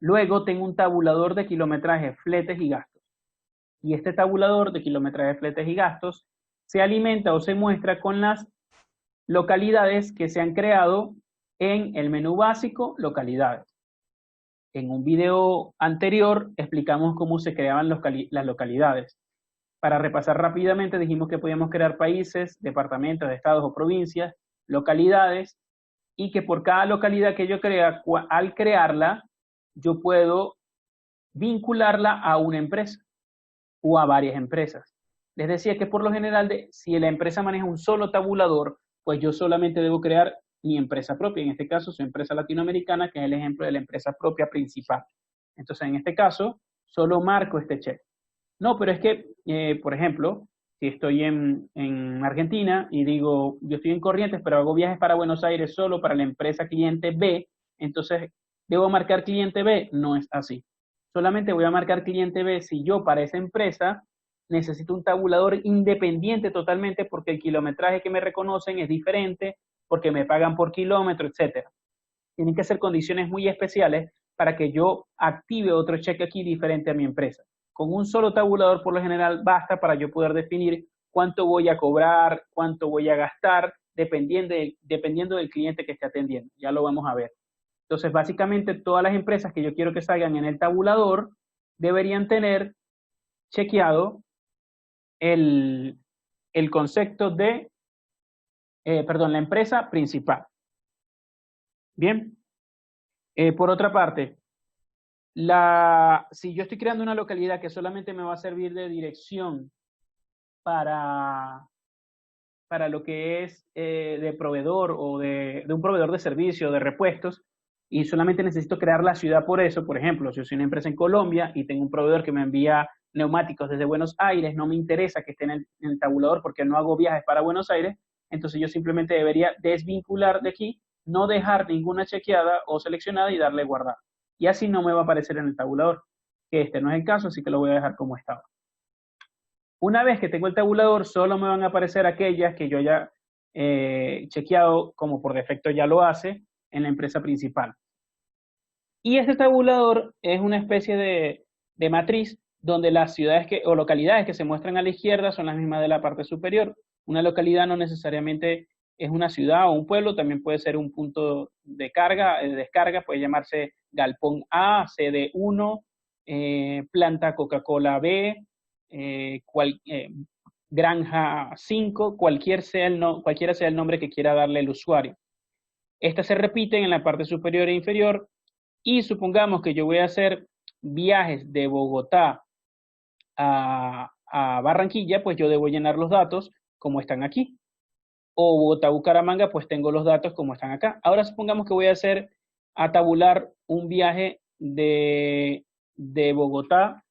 Luego tengo un tabulador de kilometraje, fletes y gastos. Y este tabulador de kilometraje, fletes y gastos se alimenta o se muestra con las localidades que se han creado en el menú básico, localidades. En un video anterior explicamos cómo se creaban las localidades. Para repasar rápidamente, dijimos que podíamos crear países, departamentos, estados o provincias, localidades, y que por cada localidad que yo crea, al crearla, yo puedo vincularla a una empresa o a varias empresas. Les decía que por lo general, si la empresa maneja un solo tabulador, pues yo solamente debo crear mi empresa propia, en este caso su empresa latinoamericana, que es el ejemplo de la empresa propia principal. Entonces, en este caso, solo marco este check. No, pero es que, por ejemplo, si estoy en Argentina y digo, yo estoy en Corrientes, pero hago viajes para Buenos Aires solo para la empresa cliente B, entonces, ¿debo marcar cliente B? No es así. Solamente voy a marcar cliente B si yo para esa empresa necesito un tabulador independiente totalmente porque el kilometraje que me reconocen es diferente, porque me pagan por kilómetro, etcétera. Tienen que ser condiciones muy especiales para que yo active otro cheque aquí diferente a mi empresa. Con un solo tabulador por lo general basta para yo poder definir cuánto voy a cobrar, cuánto voy a gastar, dependiendo del cliente que esté atendiendo. Ya lo vamos a ver. Entonces, básicamente, todas las empresas que yo quiero que salgan en el tabulador deberían tener chequeado el concepto de, la empresa principal. Bien. Por otra parte, si yo estoy creando una localidad que solamente me va a servir de dirección para lo que es de proveedor o de un proveedor de servicio, de repuestos, y solamente necesito crear la ciudad por eso, por ejemplo, si yo soy una empresa en Colombia y tengo un proveedor que me envía neumáticos desde Buenos Aires, no me interesa que esté en el tabulador porque no hago viajes para Buenos Aires, entonces yo simplemente debería desvincular de aquí, no dejar ninguna chequeada o seleccionada y darle guardar. Y así no me va a aparecer en el tabulador, que este no es el caso, así que lo voy a dejar como estaba. Una vez que tengo el tabulador, solo me van a aparecer aquellas que yo haya chequeado, como por defecto ya lo hace, en la empresa principal. Y este tabulador es una especie de matriz donde las ciudades o localidades que se muestran a la izquierda son las mismas de la parte superior. Una localidad no necesariamente es una ciudad o un pueblo, también puede ser un punto de carga, de descarga, puede llamarse Galpón A, sede 1, planta Coca-Cola B, Granja 5, cualquiera sea el nombre que quiera darle el usuario. Estas se repiten en la parte superior e inferior y supongamos que yo voy a hacer viajes de Bogotá a Barranquilla, pues yo debo llenar los datos como están aquí. O Bogotá-Bucaramanga, pues tengo los datos como están acá. Ahora supongamos que voy a tabular un viaje de Bogotá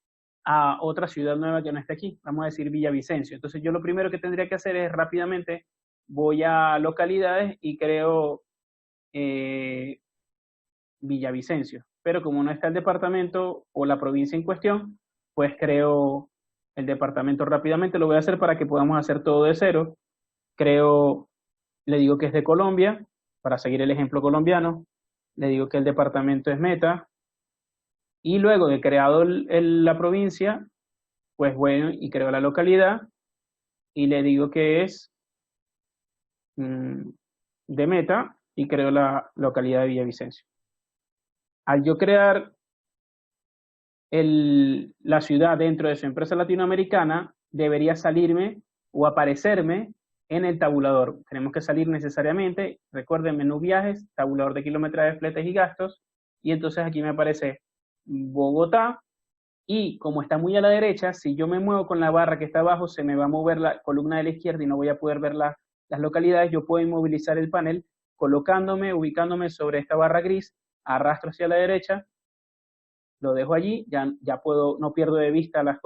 a otra ciudad nueva que no está aquí, vamos a decir Villavicencio. Entonces yo lo primero que tendría que hacer es rápidamente, voy a localidades y creo Villavicencio. Pero como no está el departamento o la provincia en cuestión, pues creo el departamento rápidamente. Lo voy a hacer para que podamos hacer todo de cero. Creo, le digo que es de Colombia, para seguir el ejemplo colombiano. Le digo que el departamento es Meta. Y luego de creado la provincia, pues bueno, y creo la localidad. Y le digo que es de Meta y creo la localidad de Villavicencio. Al yo crear la ciudad dentro de su empresa latinoamericana, debería salirme o aparecerme en el tabulador. Tenemos que salir necesariamente, recuerden, menú viajes, tabulador de kilometraje, fletes y gastos, y entonces aquí me aparece Bogotá, y como está muy a la derecha, si yo me muevo con la barra que está abajo, se me va a mover la columna de la izquierda y no voy a poder ver las localidades. Yo puedo inmovilizar el panel ubicándome sobre esta barra gris, arrastro hacia la derecha, lo dejo allí, ya puedo, no pierdo de vista la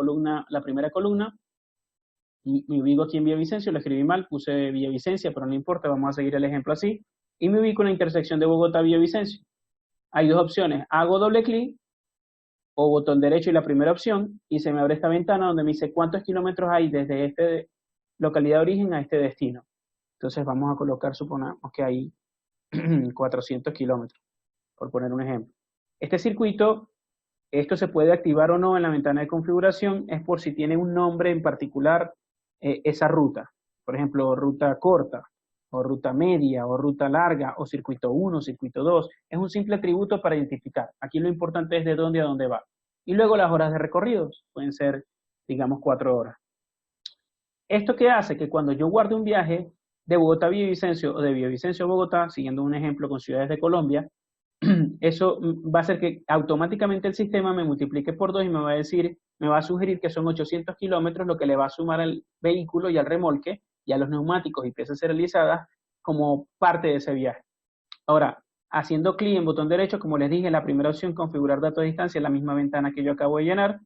primera columna, y me ubico aquí en Villavicencio, lo escribí mal, puse Villavicencia, pero no importa, vamos a seguir el ejemplo así, y me ubico en la intersección de Bogotá-Villavicencio. Hay dos opciones, hago doble clic, o botón derecho y la primera opción, y se me abre esta ventana donde me dice cuántos kilómetros hay desde esta localidad de origen a este destino. Entonces vamos a colocar, supongamos que hay 400 kilómetros, por poner un ejemplo. Este circuito Esto se puede activar o no en la ventana de configuración, es por si tiene un nombre en particular esa ruta. Por ejemplo, ruta corta, o ruta media, o ruta larga, o circuito 1, circuito 2. Es un simple atributo para identificar. Aquí lo importante es de dónde a dónde va. Y luego las horas de recorridos, pueden ser, digamos, 4 horas. ¿Esto qué hace? Que cuando yo guarde un viaje de Bogotá a Villavicencio o de Villavicencio a Bogotá, siguiendo un ejemplo con ciudades de Colombia, eso va a hacer que automáticamente el sistema me multiplique por 2 y me va a decir, me va a sugerir que son 800 kilómetros, lo que le va a sumar al vehículo y al remolque y a los neumáticos y piezas serializadas como parte de ese viaje. Ahora, haciendo clic en botón derecho, como les dije, la primera opción, configurar datos a distancia, es la misma ventana que yo acabo de llenar,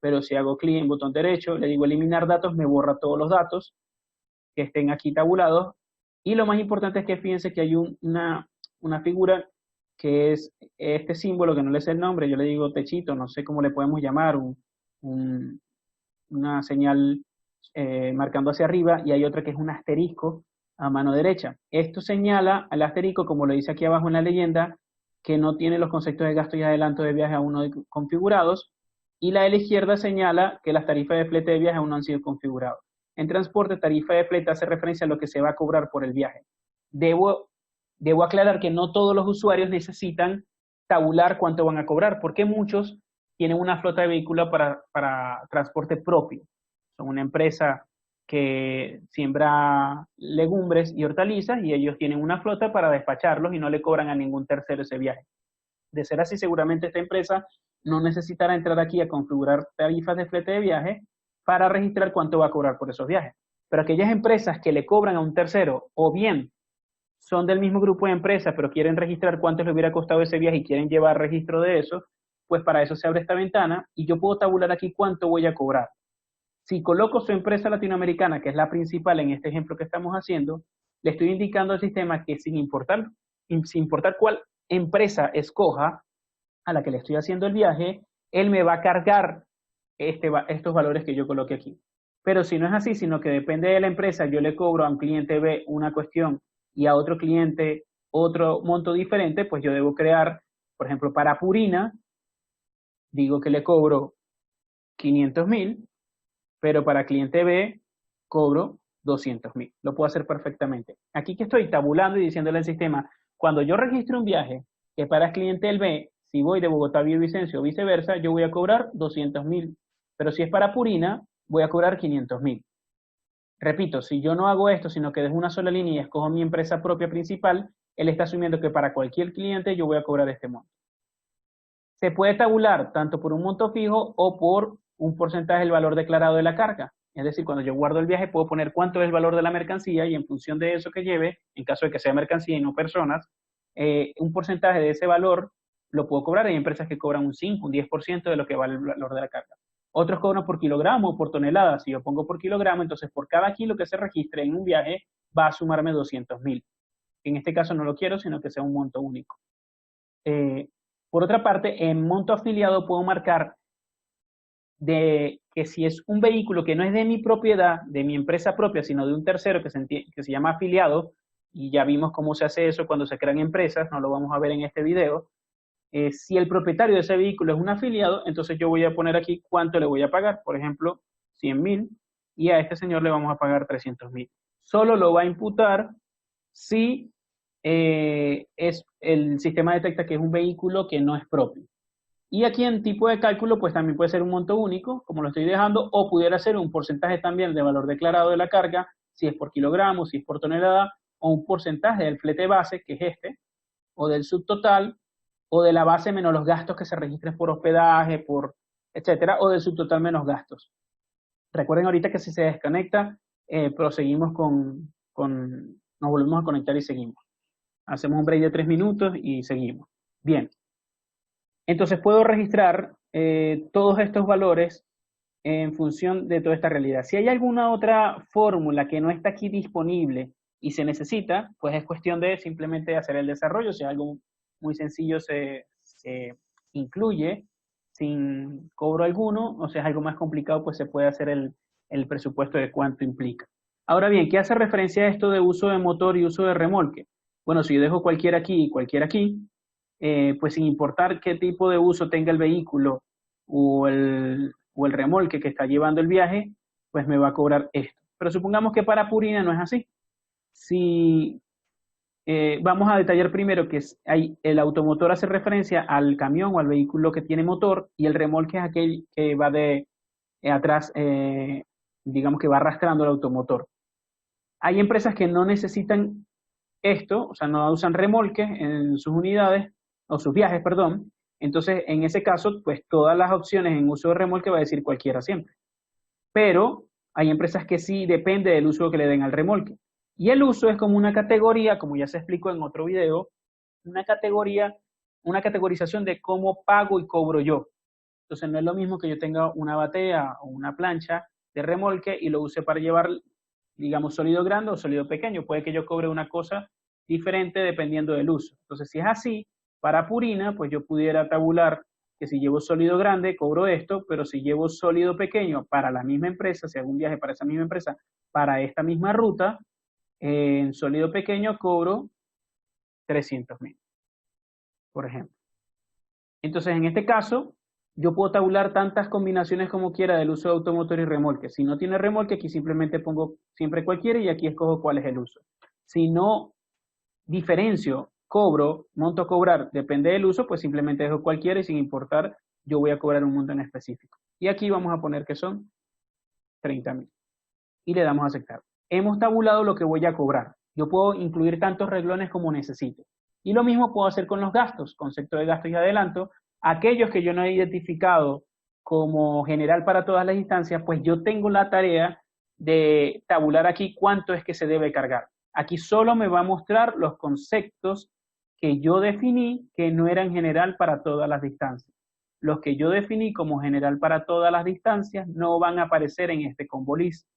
pero si hago clic en botón derecho, le digo eliminar datos, me borra todos los datos que estén aquí tabulados. Y lo más importante es que fíjense que hay una figura que es este símbolo, que no le sé el nombre, yo le digo techito, no sé cómo le podemos llamar, una señal marcando hacia arriba, y hay otra que es un asterisco a mano derecha. Esto señala al asterisco, como lo dice aquí abajo en la leyenda, que no tiene los conceptos de gasto y adelanto de viaje aún no configurados, y la de la izquierda señala que las tarifas de flete de viaje aún no han sido configuradas. En transporte, tarifa de flete hace referencia a lo que se va a cobrar por el viaje. Debo aclarar que no todos los usuarios necesitan tabular cuánto van a cobrar, porque muchos tienen una flota de vehículos para transporte propio. Son una empresa que siembra legumbres y hortalizas y ellos tienen una flota para despacharlos y no le cobran a ningún tercero ese viaje. De ser así, seguramente esta empresa no necesitará entrar aquí a configurar tarifas de flete de viaje para registrar cuánto va a cobrar por esos viajes. Pero aquellas empresas que le cobran a un tercero, o bien son del mismo grupo de empresas, pero quieren registrar cuánto les hubiera costado ese viaje y quieren llevar registro de eso, pues para eso se abre esta ventana y yo puedo tabular aquí cuánto voy a cobrar. Si coloco su empresa latinoamericana, que es la principal en este ejemplo que estamos haciendo, le estoy indicando al sistema que sin importar cuál empresa escoja a la que le estoy haciendo el viaje, él me va a cargar estos valores que yo coloqué aquí. Pero si no es así, sino que depende de la empresa, yo le cobro a un cliente B una cuestión y a otro cliente otro monto diferente, pues yo debo crear, por ejemplo, para Purina, digo que le cobro 500.000, pero para cliente B cobro 200.000. Lo puedo hacer perfectamente. Aquí que estoy tabulando y diciéndole al sistema, cuando yo registro un viaje que para el cliente el B, si voy de Bogotá a Villavicencio o viceversa, yo voy a cobrar 200.000. Pero si es para Purina, voy a cobrar 500.000. Repito, si yo no hago esto, sino que dejo una sola línea y escojo mi empresa propia principal, él está asumiendo que para cualquier cliente yo voy a cobrar este monto. Se puede tabular tanto por un monto fijo o por un porcentaje del valor declarado de la carga. Es decir, cuando yo guardo el viaje puedo poner cuánto es el valor de la mercancía y en función de eso que lleve, en caso de que sea mercancía y no personas, un porcentaje de ese valor lo puedo cobrar. Hay empresas que cobran un 5, un 10% de lo que vale el valor de la carga. Otros cobran por kilogramo o por tonelada. Si yo pongo por kilogramo, entonces por cada kilo que se registre en un viaje va a sumarme 200.000. En este caso no lo quiero, sino que sea un monto único. Por otra parte, en monto afiliado puedo marcar de que si es un vehículo que no es de mi propiedad, de mi empresa propia, sino de un tercero que se llama afiliado, y ya vimos cómo se hace eso cuando se crean empresas, no lo vamos a ver en este video. Si el propietario de ese vehículo es un afiliado, entonces yo voy a poner aquí cuánto le voy a pagar, por ejemplo, 100.000, y a este señor le vamos a pagar 300.000. Solo lo va a imputar si el sistema detecta que es un vehículo que no es propio. Y aquí en tipo de cálculo, pues también puede ser un monto único, como lo estoy dejando, o pudiera ser un porcentaje también de valor declarado de la carga, si es por kilogramo, si es por tonelada, o un porcentaje del flete base, que es este, o del subtotal, o de la base menos los gastos que se registren por hospedaje, por etcétera, o del subtotal menos gastos. Recuerden ahorita que si se desconecta, proseguimos nos volvemos a conectar y seguimos. Hacemos un break de 3 minutos y seguimos. Bien. Entonces puedo registrar todos estos valores en función de toda esta realidad. Si hay alguna otra fórmula que no está aquí disponible y se necesita, pues es cuestión de simplemente hacer el desarrollo. Si algo muy sencillo se incluye sin cobro alguno, o sea, es algo más complicado, pues se puede hacer el presupuesto de cuánto implica. Ahora bien, ¿qué hace referencia a esto de uso de motor y uso de remolque? Bueno, si yo dejo cualquiera aquí y cualquiera aquí, pues sin importar qué tipo de uso tenga el vehículo o el remolque que está llevando el viaje, pues me va a cobrar esto. Pero supongamos que para Purina no es así. Si vamos a detallar primero que el automotor hace referencia al camión o al vehículo que tiene motor y el remolque es aquel que va de atrás, digamos que va arrastrando el automotor. Hay empresas que no necesitan esto, o sea, no usan remolques en sus unidades, o sus viajes, perdón. Entonces, en ese caso, pues todas las opciones en uso de remolque va a decir cualquiera siempre. Pero hay empresas que sí depende del uso que le den al remolque. Y el uso es como una categoría, como ya se explicó en otro video, una categoría, una categorización de cómo pago y cobro yo. Entonces no es lo mismo que yo tenga una batea o una plancha de remolque y lo use para llevar, digamos, sólido grande o sólido pequeño. Puede que yo cobre una cosa diferente dependiendo del uso. Entonces, si es así, para Purina, pues yo pudiera tabular que si llevo sólido grande, cobro esto, pero si llevo sólido pequeño para la misma empresa, si hago un viaje para esa misma empresa, para esta misma ruta, en sólido pequeño cobro 300.000, por ejemplo. Entonces, en este caso, yo puedo tabular tantas combinaciones como quiera del uso de automotor y remolque. Si no tiene remolque, aquí simplemente pongo siempre cualquiera y aquí escojo cuál es el uso. Si no diferencio, cobro, monto a cobrar, depende del uso, pues simplemente dejo cualquiera y sin importar, yo voy a cobrar un monto en específico. Y aquí vamos a poner que son 30.000. Y le damos a aceptar. Hemos tabulado lo que voy a cobrar. Yo puedo incluir tantos renglones como necesite. Y lo mismo puedo hacer con los gastos, concepto de gastos y adelanto. Aquellos que yo no he identificado como general para todas las instancias, pues yo tengo la tarea de tabular aquí cuánto es que se debe cargar. Aquí solo me va a mostrar los conceptos que yo definí que no eran general para todas las distancias. Los que yo definí como general para todas las distancias no van a aparecer en este combo list.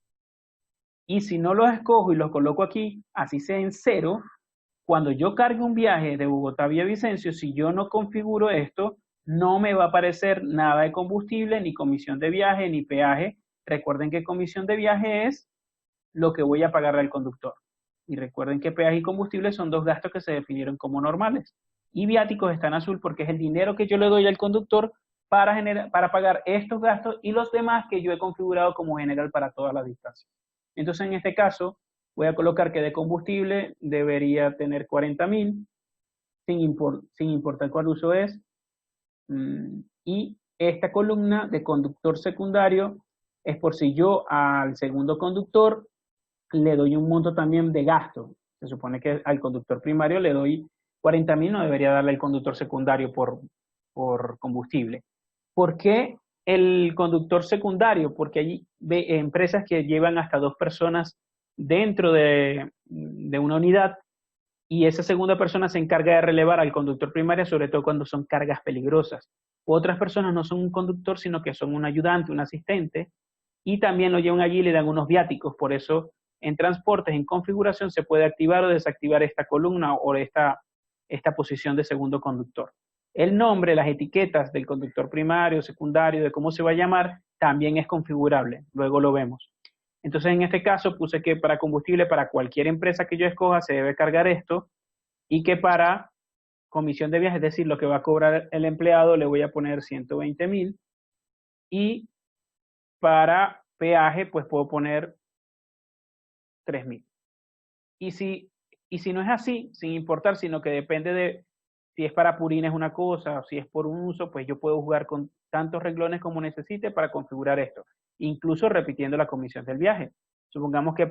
Y si no los escojo y los coloco aquí, así sea en 0, cuando yo cargue un viaje de Bogotá a Villavicencio, si yo no configuro esto, no me va a aparecer nada de combustible, ni comisión de viaje, ni peaje. Recuerden que comisión de viaje es lo que voy a pagarle al conductor. Y recuerden que peaje y combustible son dos gastos que se definieron como normales. Y viáticos está en azul porque es el dinero que yo le doy al conductor para pagar estos gastos y los demás que yo he configurado como general para todas las distancias. Entonces, en este caso, voy a colocar que de combustible debería tener 40.000, sin importar cuál uso es. Y esta columna de conductor secundario es por si yo al segundo conductor le doy un monto también de gasto. Se supone que al conductor primario le doy 40.000, no debería darle al conductor secundario por combustible. ¿Por qué el conductor secundario? Porque hay empresas que llevan hasta 2 personas dentro de una unidad y esa segunda persona se encarga de relevar al conductor primario, sobre todo cuando son cargas peligrosas. Otras personas no son un conductor, sino que son un ayudante, un asistente, y también lo llevan allí y le dan unos viáticos. Por eso, en transportes, en configuración, se puede activar o desactivar esta columna o esta posición de segundo conductor. El nombre, las etiquetas del conductor primario, secundario, de cómo se va a llamar, también es configurable. Luego lo vemos. Entonces, en este caso, puse que para combustible, para cualquier empresa que yo escoja, se debe cargar esto, y que para comisión de viaje, es decir, lo que va a cobrar el empleado, le voy a poner 120.000, y para peaje, pues puedo poner 3.000. Y si no es así, sin importar, sino que depende de si es para Purina es una cosa, o si es por un uso, pues yo puedo jugar con tantos renglones como necesite para configurar esto, incluso repitiendo la comisión del viaje. Supongamos que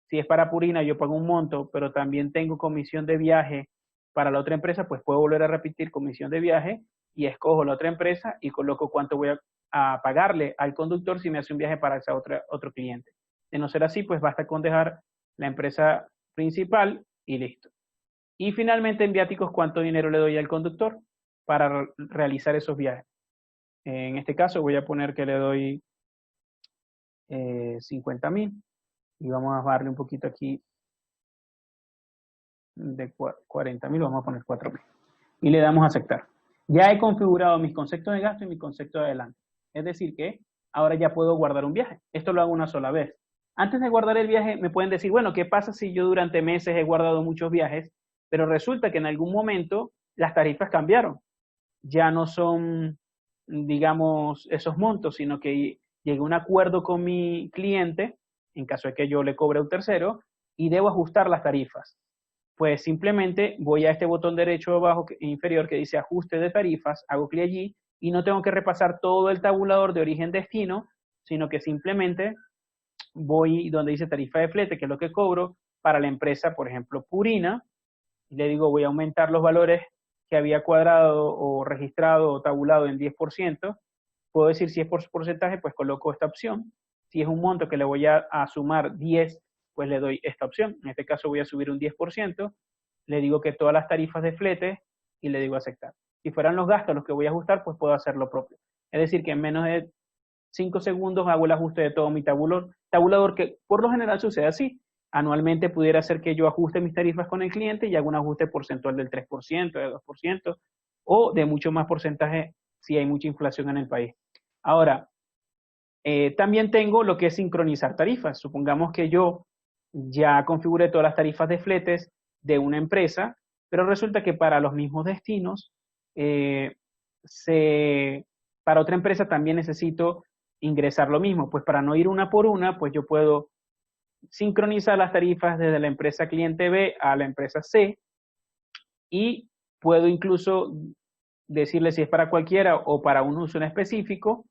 si es para Purina yo pago un monto, pero también tengo comisión de viaje para la otra empresa, pues puedo volver a repetir comisión de viaje y escojo la otra empresa y coloco cuánto voy a pagarle al conductor si me hace un viaje para ese otro cliente. De no ser así, pues basta con dejar la empresa principal y listo. Y finalmente en viáticos, ¿cuánto dinero le doy al conductor para realizar esos viajes? En este caso voy a poner que le doy 50.000 y vamos a bajarle un poquito aquí de 40.000, vamos a poner 4.000 y le damos a aceptar. Ya he configurado mis conceptos de gasto y mi concepto de adelanto. Es decir que ahora ya puedo guardar un viaje. Esto lo hago una sola vez. Antes de guardar el viaje me pueden decir, bueno, ¿qué pasa si yo durante meses he guardado muchos viajes, pero resulta que en algún momento las tarifas cambiaron. Ya no son, digamos, esos montos, sino que llegué a un acuerdo con mi cliente, en caso de que yo le cobre a un tercero, y debo ajustar las tarifas. Pues simplemente voy a este botón derecho abajo inferior que dice ajuste de tarifas, hago clic allí y no tengo que repasar todo el tabulador de origen-destino, sino que simplemente voy donde dice tarifa de flete, que es lo que cobro para la empresa, por ejemplo, Purina, y le digo voy a aumentar los valores que había cuadrado o registrado o tabulado en 10%. Puedo decir si es por porcentaje, pues coloco esta opción. Si es un monto que le voy a sumar 10, pues le doy esta opción. En este caso voy a subir un 10%, le digo que todas las tarifas de flete y le digo aceptar. Si fueran los gastos los que voy a ajustar, pues puedo hacer lo propio. Es decir, que en menos de 5 segundos hago el ajuste de todo mi tabulador, que por lo general sucede así. Anualmente pudiera ser que yo ajuste mis tarifas con el cliente y haga un ajuste porcentual del 3%, de 2%, o de mucho más porcentaje si hay mucha inflación en el país. Ahora, también tengo lo que es sincronizar tarifas. Supongamos que yo ya configuré todas las tarifas de fletes de una empresa, pero resulta que para los mismos destinos, para otra empresa también necesito ingresar lo mismo. Pues para no ir una por una, pues yo puedo sincronizar las tarifas desde la empresa cliente B a la empresa C y puedo incluso decirle si es para cualquiera o para un uso en específico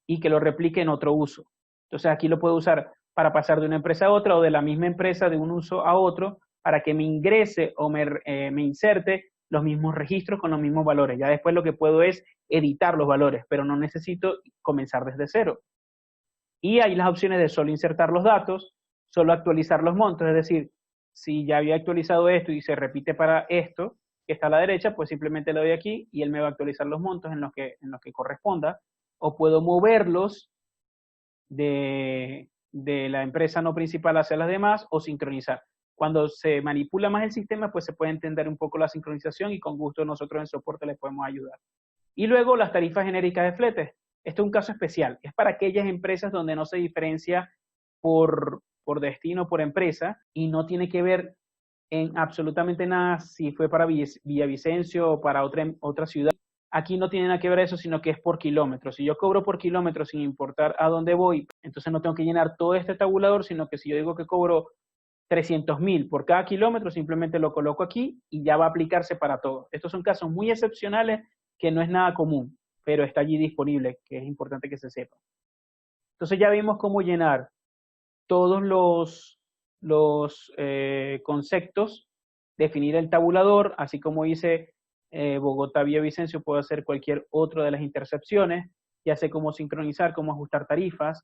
y que lo replique en otro uso. Entonces aquí lo puedo usar para pasar de una empresa a otra o de la misma empresa de un uso a otro para que me ingrese o me inserte los mismos registros con los mismos valores. Ya después lo que puedo es editar los valores, pero no necesito comenzar desde cero. Y hay las opciones de solo insertar los datos, solo actualizar los montos, es decir, si ya había actualizado esto y se repite para esto, que está a la derecha, pues simplemente le doy aquí y él me va a actualizar los montos en los que corresponda, o puedo moverlos de la empresa no principal hacia las demás o sincronizar. Cuando se manipula más el sistema, pues se puede entender un poco la sincronización y con gusto nosotros en soporte les podemos ayudar. Y luego las tarifas genéricas de fletes. Esto es un caso especial. Es para aquellas empresas donde no se diferencia por destino, por empresa, y no tiene que ver en absolutamente nada si fue para Villavicencio o para otra ciudad. Aquí no tiene nada que ver eso, sino que es por kilómetros. Si yo cobro por kilómetros sin importar a dónde voy, entonces no tengo que llenar todo este tabulador, sino que si yo digo que cobro 300.000 por cada kilómetro, simplemente lo coloco aquí y ya va a aplicarse para todo. Estos son casos muy excepcionales que no es nada común, pero está allí disponible, que es importante que se sepa. Entonces ya vimos cómo llenar todos los conceptos, definir el tabulador, así como hice Bogotá-Villavicencio, puedo hacer cualquier otro de las intercepciones, ya sé cómo sincronizar, cómo ajustar tarifas,